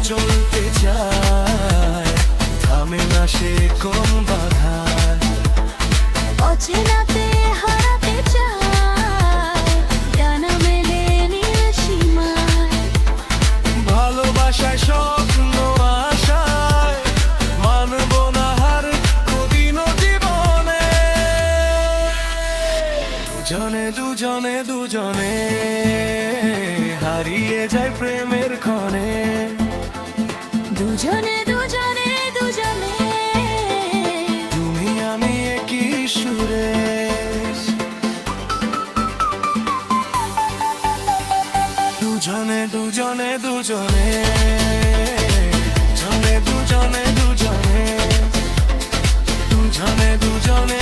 চলতে চায়, থামে না সে কোন বাধায়। অচেনাতে হারাতে চায়, ডানা মেলে নীল সীমায়। ভালোবাসায় স্বপ্ন আশায়, মানব না হার কোনদিনও জীবনে। দুজনে দুজনে দুজনে হারিয়ে যায় প্রেমের ক্ষণে। দুজনে দুজনে দুজনে তুমি আমি একই সুরে। দুজনে দুজনে দুজনে দুজনে দুজনে দুজনে দুজনে দুজনে